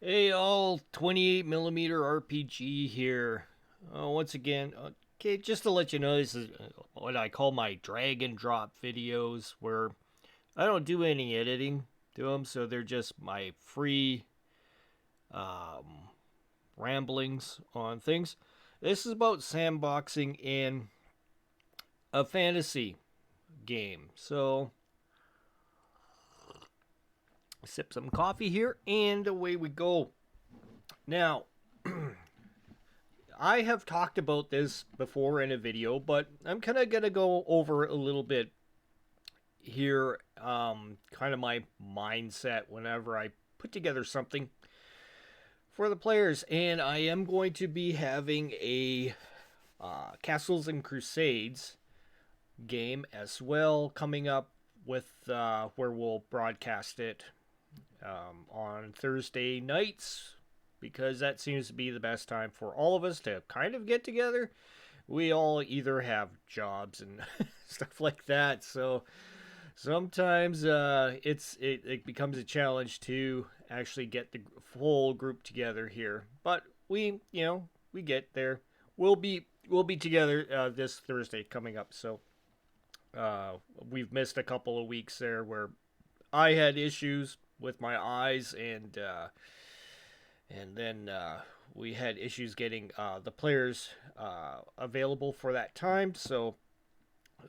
Hey, all 28 millimeter RPG here. Once again, okay, just to let you know, this is what I call my drag and drop videos, where I don't do any editing to them, so they're just my free um, ramblings on things. This is about sandboxing in a fantasy game. So, sip some coffee here, and away we go. Now, I have talked about this before in a video, but I'm kind of going to go over a little bit here, kind of my mindset whenever I put together something for the players. And I am going to be having a Castles and Crusades game as well coming up with where we'll broadcast it on Thursday nights because that seems to be the best time for all of us to kind of get together. We all either have jobs and stuff like that, so sometimes it becomes a challenge to actually get the full group together here. But we get there. We'll be together this Thursday coming up. So we've missed a couple of weeks there where I had issues with my eyes and then we had issues getting the players available for that time. So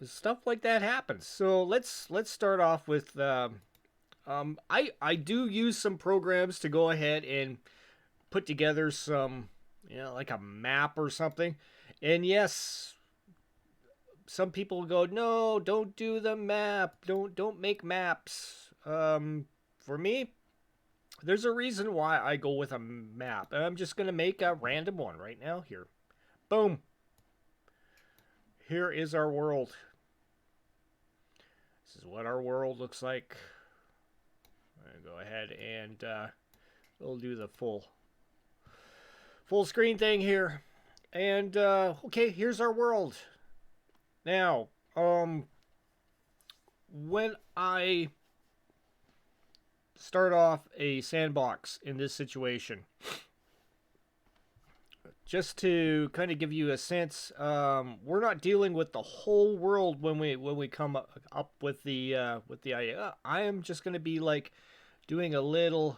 stuff like that happens. So let's start off with I do use some programs to go ahead and put together some like a map or something. And yes, some people go, no, don't do the map. Don't make maps. For me, there's a reason why I go with a map, and I'm just gonna make a random one right now. Here, boom. Here is our world. This is what our world looks like. I'm gonna go ahead and we'll do the full screen thing here. And okay, here's our world. Now, when I start off a sandbox in this situation, just to kind of give you a sense, we're not dealing with the whole world when we come up with the idea. I am just going to be like doing a little.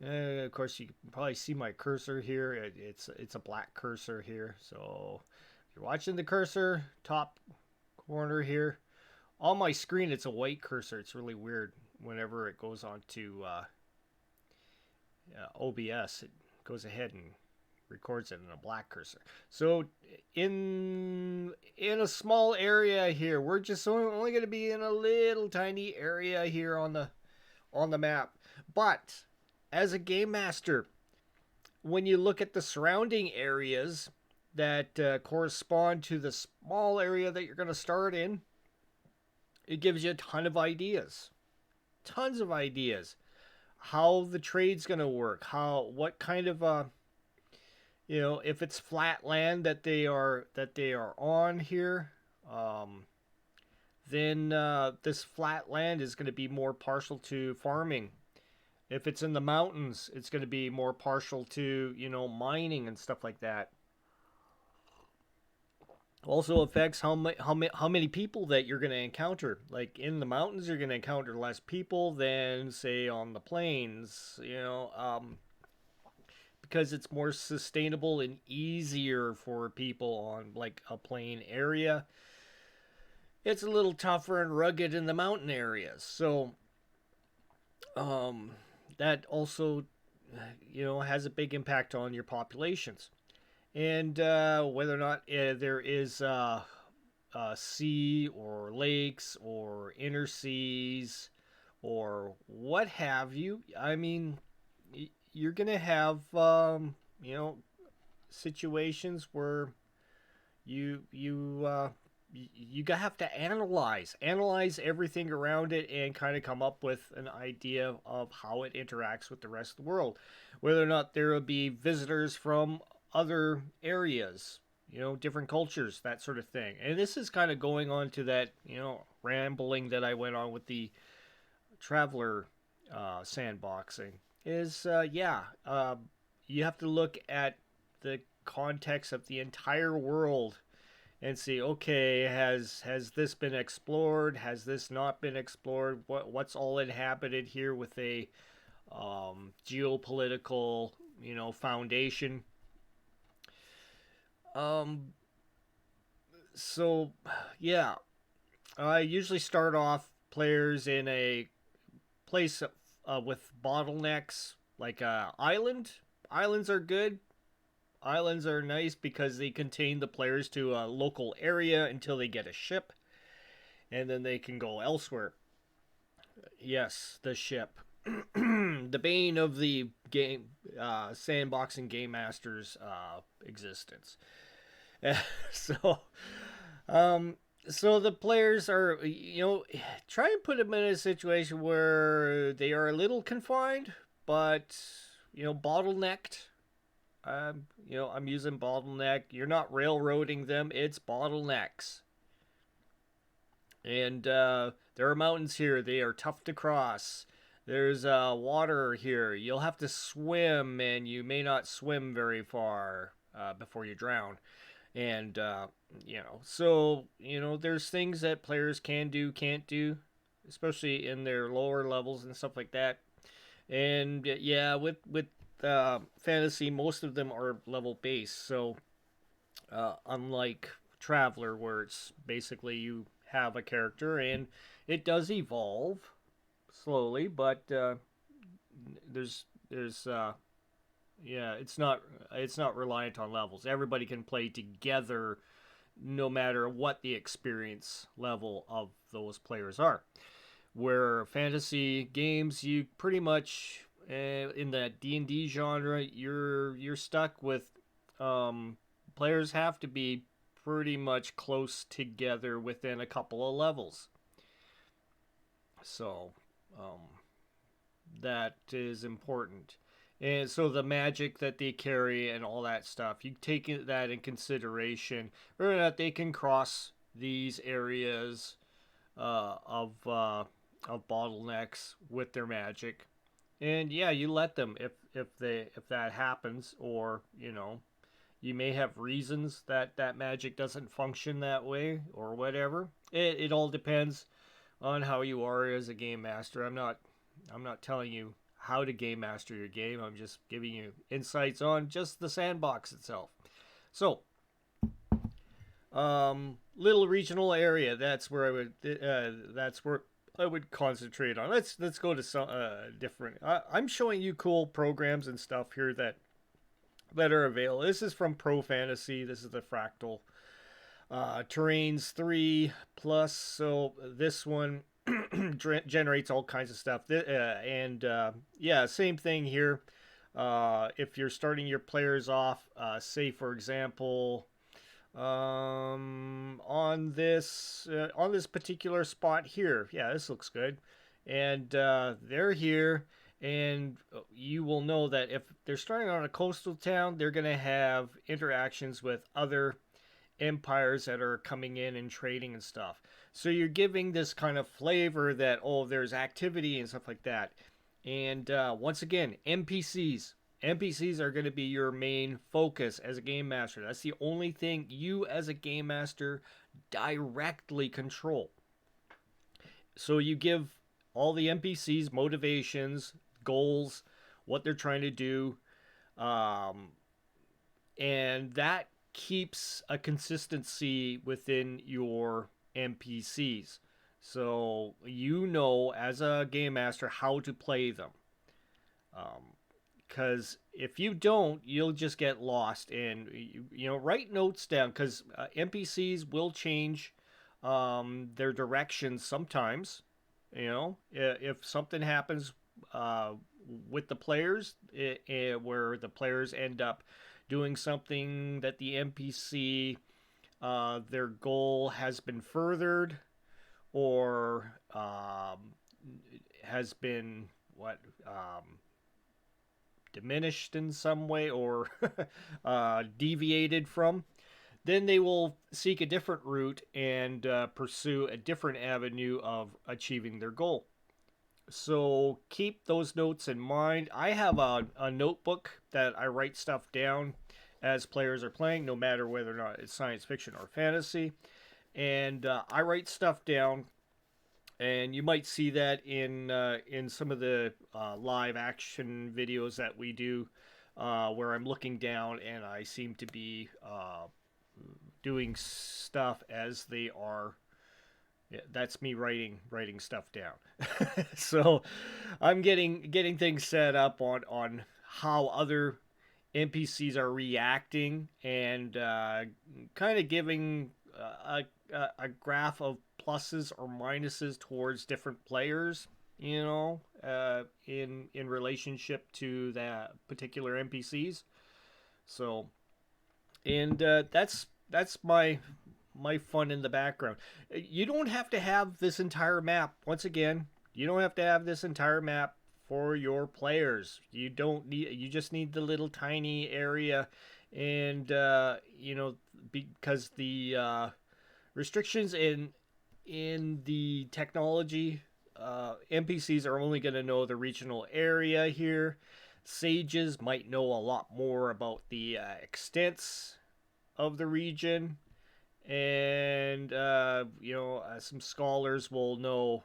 Of course, you can probably see my cursor here. It's a black cursor here. So if you're watching the cursor, top corner here, on my screen it's a white cursor. It's really weird. Whenever it goes on to OBS, it goes ahead and records it in a black cursor. So in a small area here, we're just only going to be in a little tiny area here on the map. But as a game master, when you look at the surrounding areas that correspond to the small area that you're going to start in, it gives you a ton of ideas. Tons of ideas. How the trade's going to work, what kind of if it's flat land that they are on here, then this flat land is going to be more partial to farming. If it's in the mountains, it's going to be more partial to mining and stuff like that. Also affects how many people that you're going to encounter. Like in the mountains, you're going to encounter less people than say on the plains. Because it's more sustainable and easier for people on like a plain area. It's a little tougher and rugged in the mountain areas. So that also has a big impact on your populations. And whether or not there is sea or lakes or inner seas or what have you. I mean, you're gonna have situations where you have to analyze everything around it and kind of come up with an idea of how it interacts with the rest of the world, whether or not there will be visitors from other areas, different cultures, that sort of thing. And this is kind of going on to that rambling that I went on with the traveler sandboxing. is you have to look at the context of the entire world and see, okay, has this been explored? Has this not been explored? What's all inhabited here with a geopolitical, foundation? Um, so yeah, I usually start off players in a place with bottlenecks, like island. Islands are good. Islands are nice because they contain the players to a local area until they get a ship, and then they can go elsewhere. Yes, the ship. The bane of the game, sandboxing game master's existence. so, um, so the players are, try and put them in a situation where they are a little confined, but bottlenecked. I'm using bottleneck. You're not railroading them; it's bottlenecks. And there are mountains here. They are tough to cross. There's water here. You'll have to swim, and you may not swim very far before you drown. And there's things that players can do, can't do, especially in their lower levels and stuff like that. And yeah, with fantasy, most of them are level based. So unlike Traveler, where it's basically you have a character and it does evolve slowly, but there's yeah, it's not reliant on levels. Everybody can play together, no matter what the experience level of those players are. Where fantasy games, you pretty much in that D&D genre, you're stuck with players have to be pretty much close together within a couple of levels. So that is important. And so the magic that they carry and all that stuff, you take that in consideration, whether or not they can cross these areas of bottlenecks with their magic. And yeah, you let them if that happens, or you may have reasons that that magic doesn't function that way or whatever. It all depends on how you are as a game master. I'm not telling you how to game master your game. I'm just giving you insights on just the sandbox itself. So, little regional area. That's where I would. That's where I would concentrate on. Let's go to some different. I'm showing you cool programs and stuff here that are available. This is from Pro Fantasy. This is the Fractal Terrains 3 Plus. So this one generates all kinds of stuff. And yeah, same thing here. If you're starting your players off, say for example, on this particular spot here, yeah, this looks good, and they're here. And you will know that if they're starting on a coastal town, they're going to have interactions with other empires that are coming in and trading and stuff. So you're giving this kind of flavor that, oh, there's activity and stuff like that. And once again, NPCs. NPCs are going to be your main focus as a game master. That's the only thing you as a game master directly control. So you give all the NPCs motivations, goals, what they're trying to do, and that keeps a consistency within your NPCs. So you know as a game master how to play them. Because if you don't, you'll just get lost. And write notes down, because NPCs will change their direction sometimes. If something happens with the players, where the players end up doing something that the NPC, their goal has been furthered, or has been diminished in some way, or deviated from, then they will seek a different route and pursue a different avenue of achieving their goal. So keep those notes in mind. I have a notebook that I write stuff down as players are playing, no matter whether or not it's science fiction or fantasy. And I write stuff down, and you might see that in some of the live action videos that we do, where I'm looking down and I seem to be doing stuff as they are. Yeah, that's me writing stuff down. So I'm getting things set up on how other NPCs are reacting, and kind of giving a graph of pluses or minuses towards different players. In relationship to that particular NPCs. So, and that's my fun in the background. You don't have to have this entire map. Once again, you don't have to have this entire map for your players. You don't need. You just need the little tiny area, and because the restrictions in the technology, NPCs are only going to know the regional area here. Sages might know a lot more about the extents of the region, and some scholars will know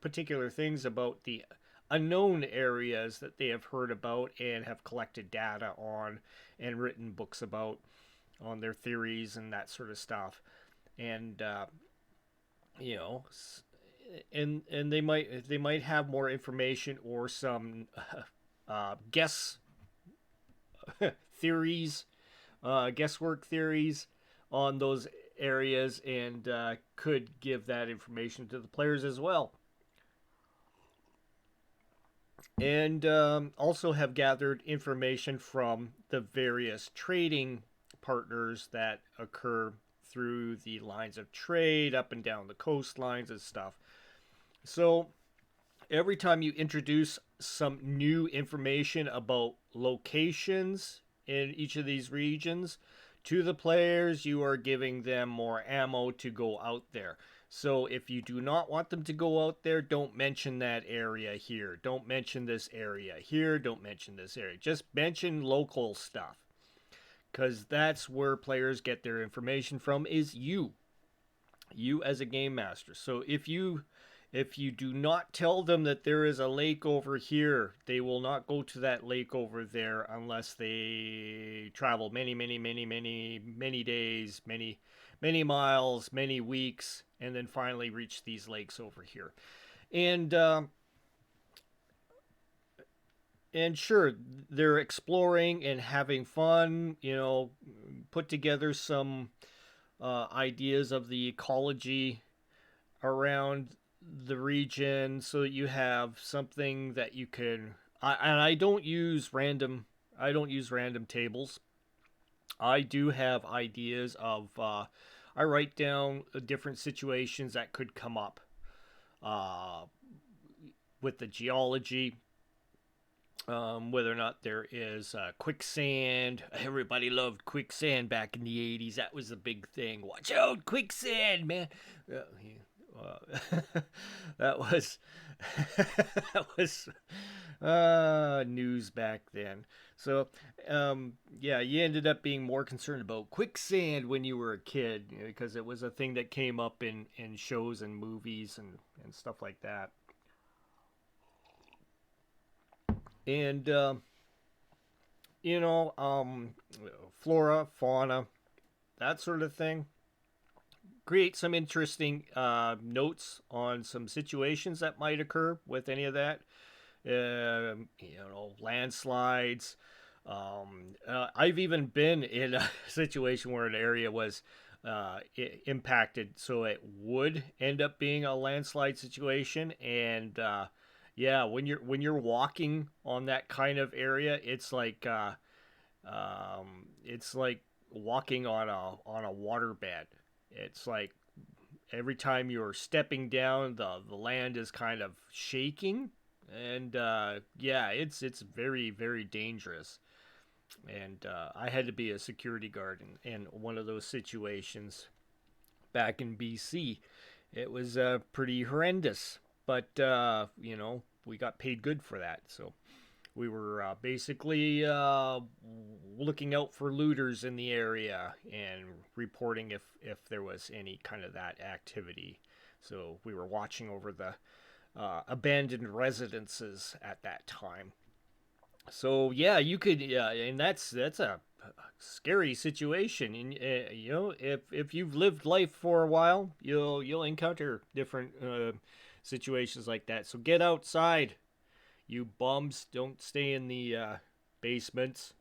particular things about the unknown areas that they have heard about and have collected data on and written books about on their theories and that sort of stuff. And you know and they might have more information or some guess theories, guesswork theories on those areas, and could give that information to the players as well. And also have gathered information from the various trading partners that occur through the lines of trade up and down the coastlines and stuff. So every time you introduce some new information about locations in each of these regions to the players, you are giving them more ammo to go out there. So if you do not want them to go out there, don't mention that area here. Don't mention this area here. Don't mention this area. Just mention local stuff, because that's where players get their information from, is you as a game master. So if you do not tell them that there is a lake over here, they will not go to that lake over there unless they travel many days, many miles, many weeks, and then finally reach these lakes over here. And sure, they're exploring and having fun. Put together some ideas of the ecology around the region, so that you have something that you can. And I don't use random. I don't use random tables. I do have ideas of. I write down different situations that could come up uh, with the geology. Whether or not there is quicksand. Everybody loved quicksand back in the 80s. That was a big thing. Watch out, quicksand, man. That was that was news back then. So, yeah, you ended up being more concerned about quicksand when you were a kid, because it was a thing that came up in shows and movies and stuff like that. And you know, um, flora, fauna, that sort of thing. Create some interesting notes on some situations that might occur with any of that. Landslides. I've even been in a situation where an area was impacted, so it would end up being a landslide situation. And yeah, when you're walking on that kind of area, it's like walking on a waterbed. It's like every time you're stepping down, the land is kind of shaking, and yeah, it's very very dangerous. And I had to be a security guard in one of those situations back in BC. It was pretty horrendous. but we got paid good for that. So we were basically looking out for looters in the area and reporting if there was any kind of that activity. So we were watching over the abandoned residences at that time. So yeah, you could, and that's a scary situation. And if you've lived life for a while, you'll encounter different situations like that. So get outside, you bums. Don't stay in the basements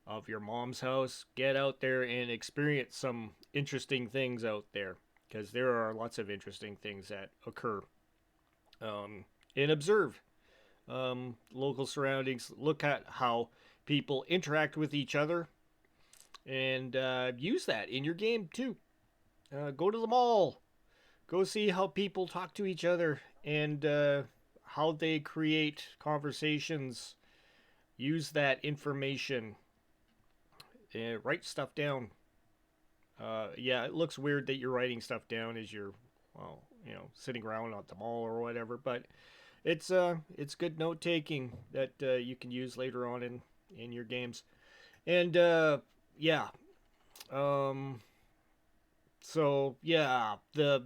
of your mom's house. Get out there and experience some interesting things out there, because there are lots of interesting things that occur. And observe local surroundings. Look at how people interact with each other, and use that in your game too. Go to the mall. Go see how people talk to each other, and how they create conversations. Use that information. Write stuff down. Yeah, it looks weird that you're writing stuff down as you're, well, sitting around at the mall or whatever, but it's good note taking that you can use later on in your games. And yeah, um, so yeah, the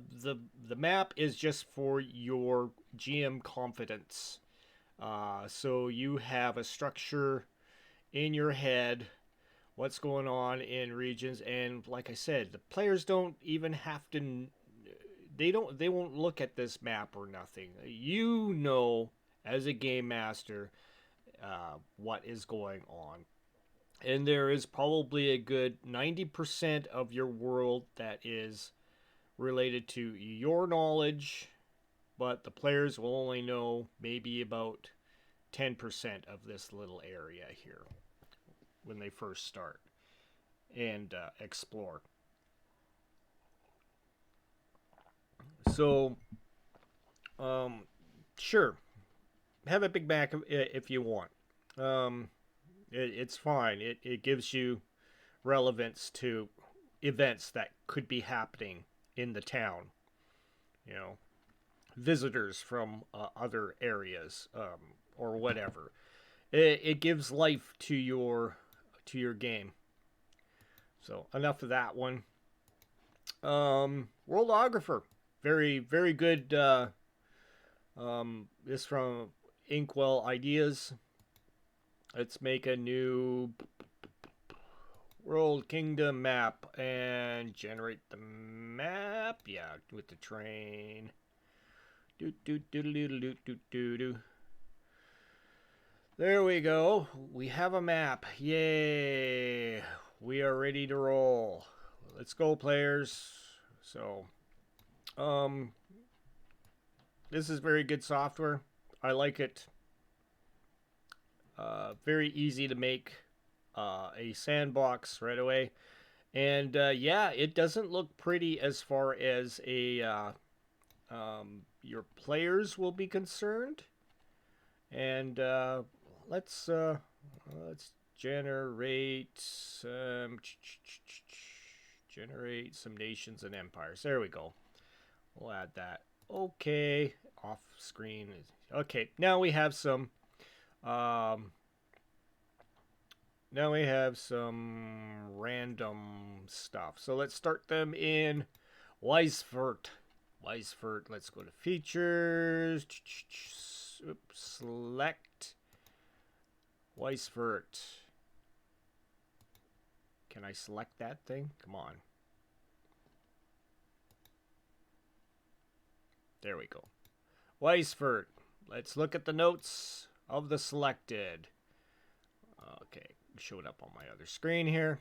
map is just for your GM confidence. So you have a structure in your head, what's going on in regions, and like I said, the players don't even have to. They won't look at this map or nothing. As a game master, what is going on. And there is probably a good 90% of your world that is related to your knowledge, but the players will only know maybe about 10% of this little area here when they first start and explore. So, sure, have a Big Mac if you want. Um, it's fine. It gives you relevance to events that could be happening in the town. You know, visitors from other areas, or whatever. It gives life to your game. So enough of that one. Worldographer, very very good. This from Inkwell Ideas. Let's make a new world kingdom map and generate the map. Yeah, with the train. Do do do do do do do do. There we go. We have a map. Yay! We are ready to roll. Let's go, players. So, this is very good software. I like it. Very easy to make a sandbox right away. And yeah, it doesn't look pretty as far as your players will be concerned. And let's generate some nations and empires. There we go. We'll add that. Okay, off screen. Okay, now we have some. Now we have some random stuff. So let's start them in Weisfurt. Let's go to features. Oops, select Weisfurt. Can I select that thing? Come on. There we go. Weisfurt. Let's look at the notes of the selected. Okay, showed up on my other screen here.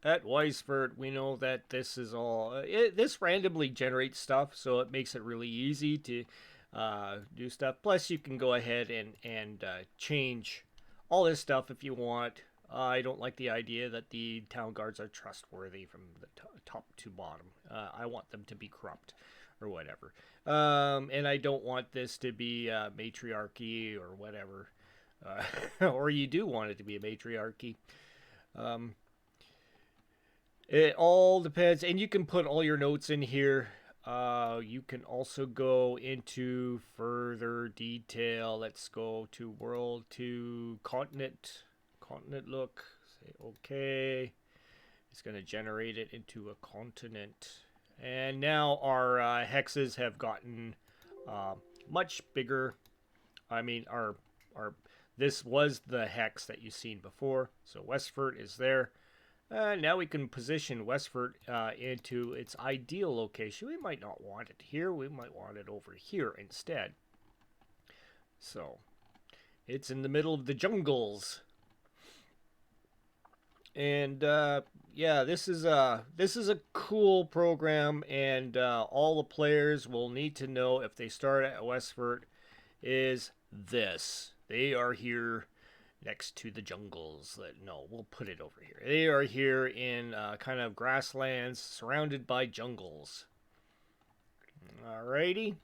At Weisfurt, we know that this is all. This randomly generates stuff, so it makes it really easy to do stuff. Plus, you can go ahead and change all this stuff if you want. I don't like the idea that the town guards are trustworthy from the top to bottom. I want them to be corrupt or whatever. And I don't want this to be matriarchy or whatever. Or you do want it to be a matriarchy. It all depends. And you can put all your notes in here. You can also go into further detail. Let's go to world to continent. Continent look. Say okay. It's going to generate it into a continent. And now our hexes have gotten uh, much bigger. I mean, our this was the hex that you've seen before. So Westford is there. Now we can position Westford into its ideal location. We might not want it here. We might want it over here instead. So it's in the middle of the jungles. And yeah, this is a cool program, and all the players will need to know if they start at Westford is this. They are here next to the jungles. No, we'll put it over here. They are here in kind of grasslands surrounded by jungles. Alrighty.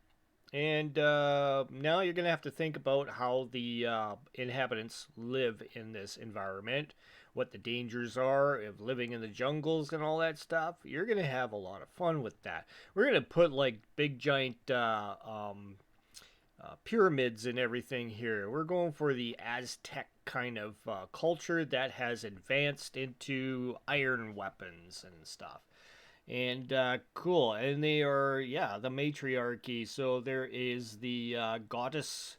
And now you're going to have to think about how the inhabitants live in this environment, what the dangers are of living in the jungles and all that stuff. You're going to have a lot of fun with that. We're going to put like big giant pyramids and everything here. We're going for the Aztec kind of culture that has advanced into iron weapons and stuff. And cool. And they are, yeah, the matriarchy. So there is the goddess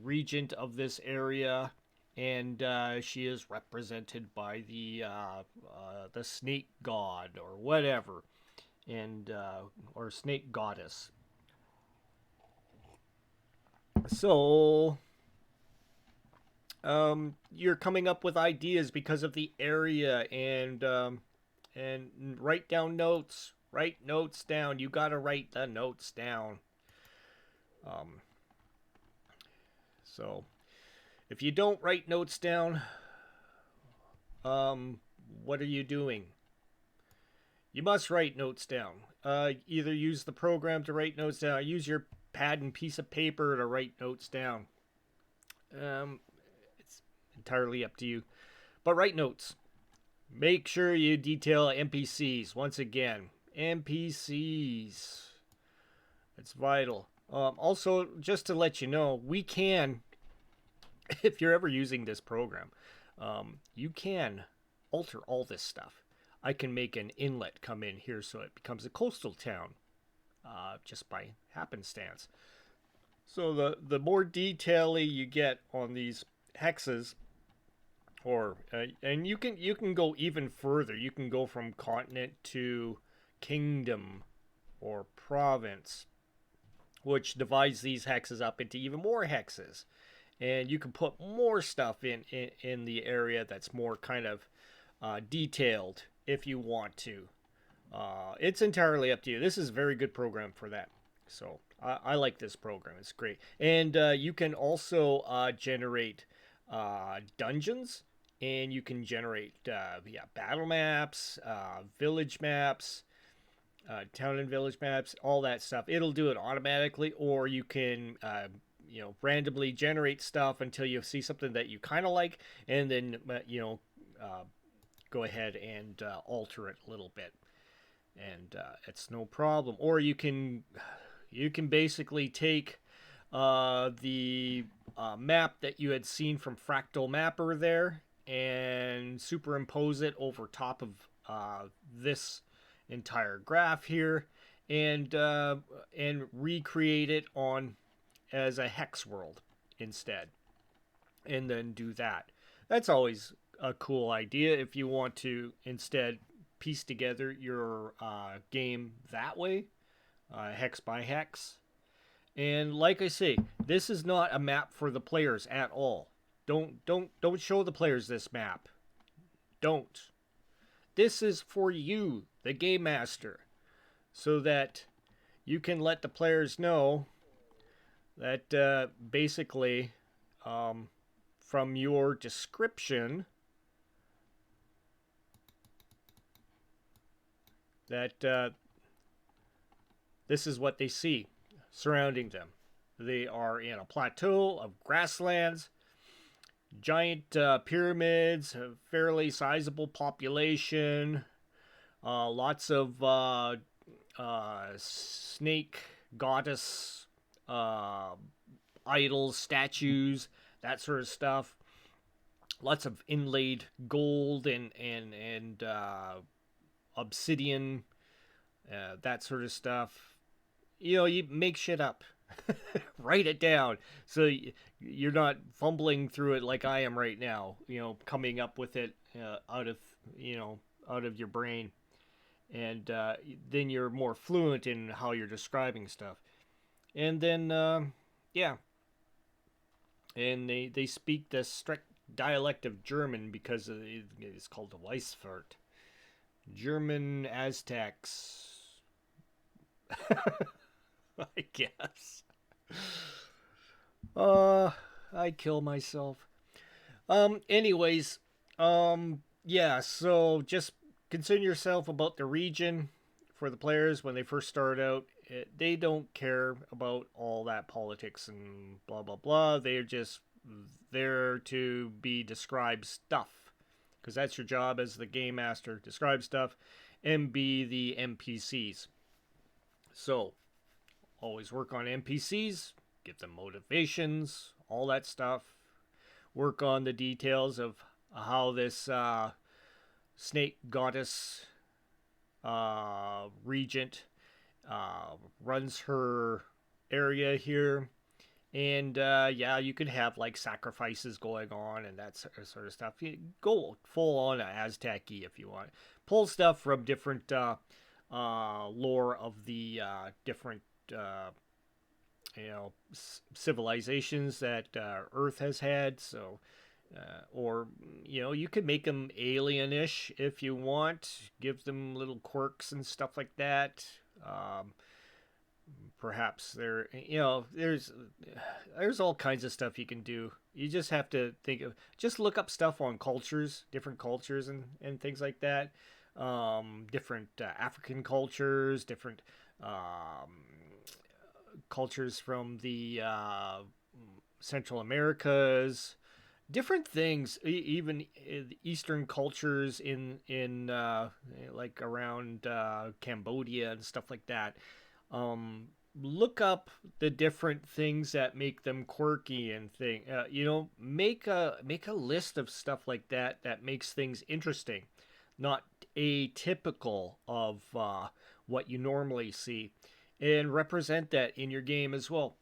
regent of this area. And she is represented by the snake god or whatever. And, or snake goddess. So, you're coming up with ideas because of the area, and write down notes. Write notes down. You gotta write the notes down. So, if you don't write notes down, what are you doing? You must write notes down. Either use the program to write notes down, or use your pad and piece of paper to write notes down. It's entirely up to you. But write notes. Make sure you detail NPCs. Once again, NPCs. It's vital. Also, just to let you know, we can, if you're ever using this program, you can alter all this stuff. I can make an inlet come in here so it becomes a coastal town, just by happenstance. So the more detail you get on these hexes, or and you can go even further. You can go from continent to kingdom or province, which divides these hexes up into even more hexes, and you can put more stuff in the area that's more kind of detailed if you want to. It's entirely up to you. This is a very good program for that. So I like this program. It's great. And you can also generate dungeons, and you can generate battle maps, village maps, town and village maps, all that stuff. It'll do it automatically, or you can randomly generate stuff until you see something that you kind of like, and then go ahead and alter it a little bit, and it's no problem. Or you can basically take the map that you had seen from Fractal Mapper there and superimpose it over top of this entire graph here, and recreate it on as a hex world instead, and then do that. That's always a cool idea if you want to instead piece together your game that way, hex by hex. And like I say, this is not a map for the players at all. Don't show the players this map. Don't. This is for you, the game master, so that you can let the players know that basically, from your description, that this is what they see surrounding them. They are in a plateau of grasslands, giant pyramids, a fairly sizable population, lots of snake goddess uh, idols, statues, that sort of stuff. Lots of inlaid gold and obsidian, that sort of stuff. You know, you make shit up. Write it down so you're not fumbling through it like I am right now. You know, coming up with it out of you know out of your brain, and then you're more fluent in how you're describing stuff. And then yeah, and they speak the strict dialect of German because it's called the Weisfurt. German Aztecs, I guess. Uh, I kill myself. Anyways, yeah. So just concern yourself about the region for the players when they first start out. They don't care about all that politics and blah blah blah. They're just there to be described stuff because that's your job as the game master. Describe stuff and be the NPCs. So always work on NPCs, give them motivations, all that stuff. Work on the details of how this snake goddess regent runs her area here. And yeah, you could have like sacrifices going on and that sort of stuff. You go full on Aztec-y if you want. Pull stuff from different lore of the different civilizations that Earth has had. So, or you could make them alienish if you want. Give them little quirks and stuff like that. Perhaps there's all kinds of stuff you can do. You just have to just look up stuff on cultures, different cultures and things like that. Different African cultures, different cultures from the Central Americas, different things, even Eastern cultures in like around Cambodia and stuff like that. Look up the different things that make them quirky and make a list of stuff like that makes things interesting, not atypical of what you normally see, and represent that in your game as well.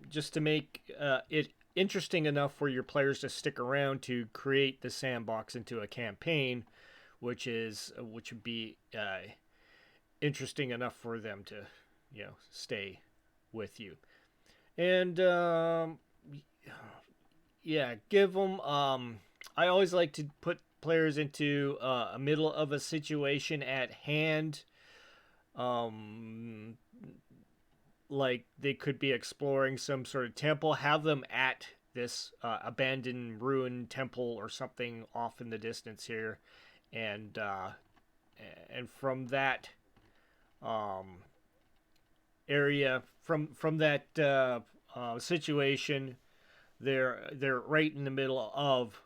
Just to make it interesting enough for your players to stick around to create the sandbox into a campaign, which would be interesting enough for them to stay with you. And yeah, give them I always like to put players into a middle of a situation at hand. Like they could be exploring some sort of temple. Have them at this abandoned ruined temple or something off in the distance here, and from that area, from that situation, they're right in the middle of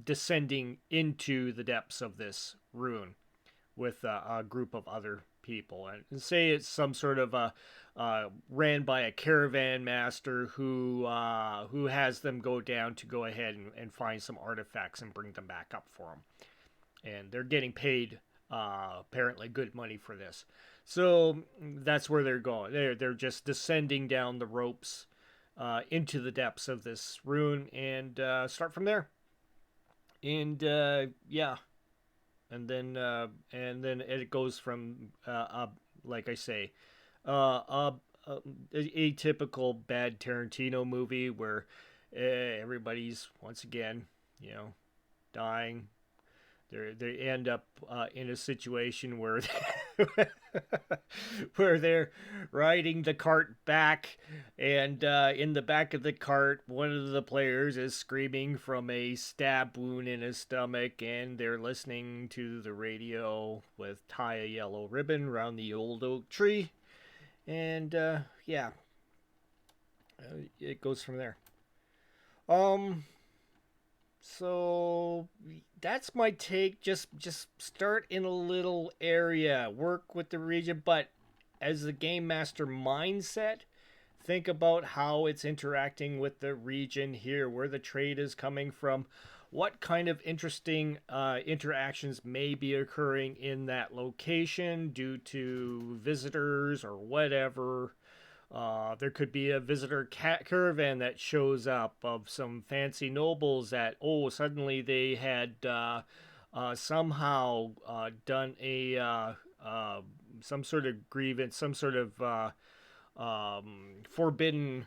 descending into the depths of this ruin with a group of other people, and say it's some sort of a ran by a caravan master who has them go down to go ahead and find some artifacts and bring them back up for them, and they're getting paid apparently good money for this. So that's where they're going. They're just descending down the ropes into the depths of this ruin, and start from there. And yeah, and then it goes from like I say, a typical bad Tarantino movie where everybody's once again dying. They end up in a situation where where they're riding the cart back, and in the back of the cart, one of the players is screaming from a stab wound in his stomach, and they're listening to the radio with "Tie a Yellow Ribbon Round the Old Oak Tree," and yeah, it goes from there. Um, So that's my take. Just start in a little area, work with the region, but as the game master mindset, think about how it's interacting with the region here, where the trade is coming from, what kind of interesting interactions may be occurring in that location due to visitors or whatever. There could be a visitor caravan that shows up of some fancy nobles that, oh, suddenly they had somehow done a some sort of grievance, some sort of forbidden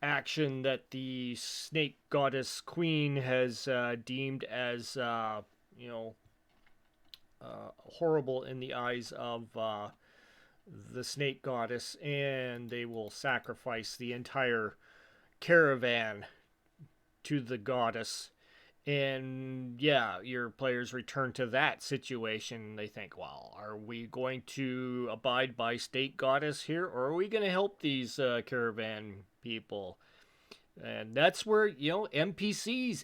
action that the snake goddess queen has deemed as, you know, horrible in the eyes of the snake goddess, and they will sacrifice the entire caravan to the goddess. And yeah, your players return to that situation. They think, well, are we going to abide by state goddess here, or are we going to help these caravan people? And that's where, you know, NPCs,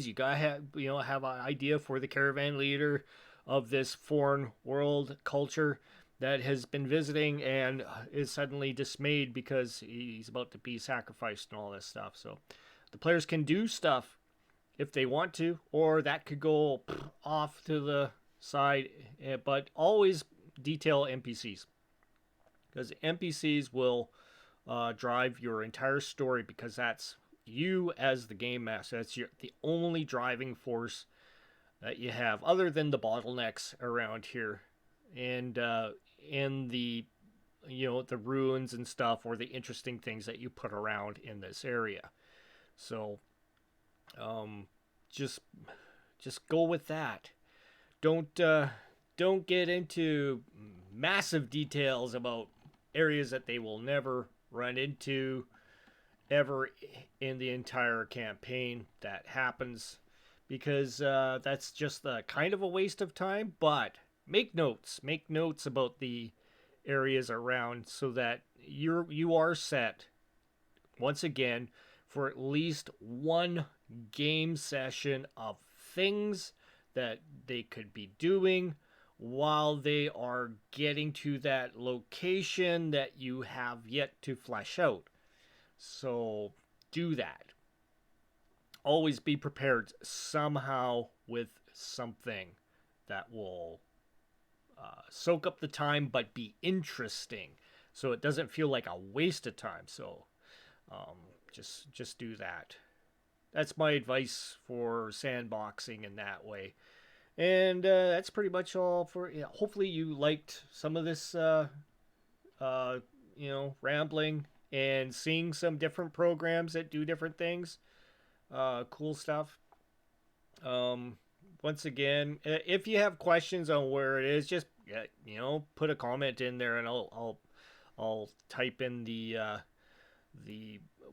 you gotta have, you know, have an idea for the caravan leader of this foreign world culture that has been visiting and is suddenly dismayed because he's about to be sacrificed and all this stuff. So the players can do stuff if they want to, or that could go off to the side, but always detail NPCs, because NPCs will drive your entire story, because that's you as the game master. That's the only driving force that you have, other than the bottlenecks around here, and in the, you know, the ruins and stuff, or the interesting things that you put around in this area. So um, just just go with that. Don't get into massive details about areas that they will never run into ever in the entire campaign. That happens because that's just kind of a waste of time. But make notes about the areas around, so that you are set once again for at least one game session of things that they could be doing while they are getting to that location that you have yet to flesh out. So do that. Always be prepared somehow with something that will soak up the time but be interesting, so it doesn't feel like a waste of time. So um, just do that. That's my advice for sandboxing in that way. And that's pretty much all for. Yeah, hopefully you liked some of this, uh, you know, rambling and seeing some different programs that do different things. Cool stuff. Um, Once again, if you have questions on where it is, just you know, put a comment in there, and I'll type in the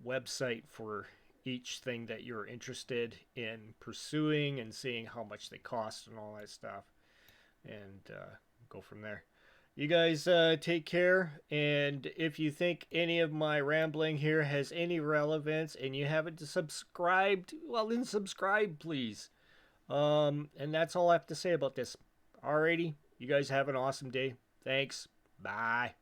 website for each thing that you're interested in pursuing, and seeing how much they cost and all that stuff, and go from there. You guys take care, and if you think any of my rambling here has any relevance and you haven't subscribed, well, then subscribe, please. And that's all I have to say about this. Alrighty, you guys have an awesome day. Thanks. Bye.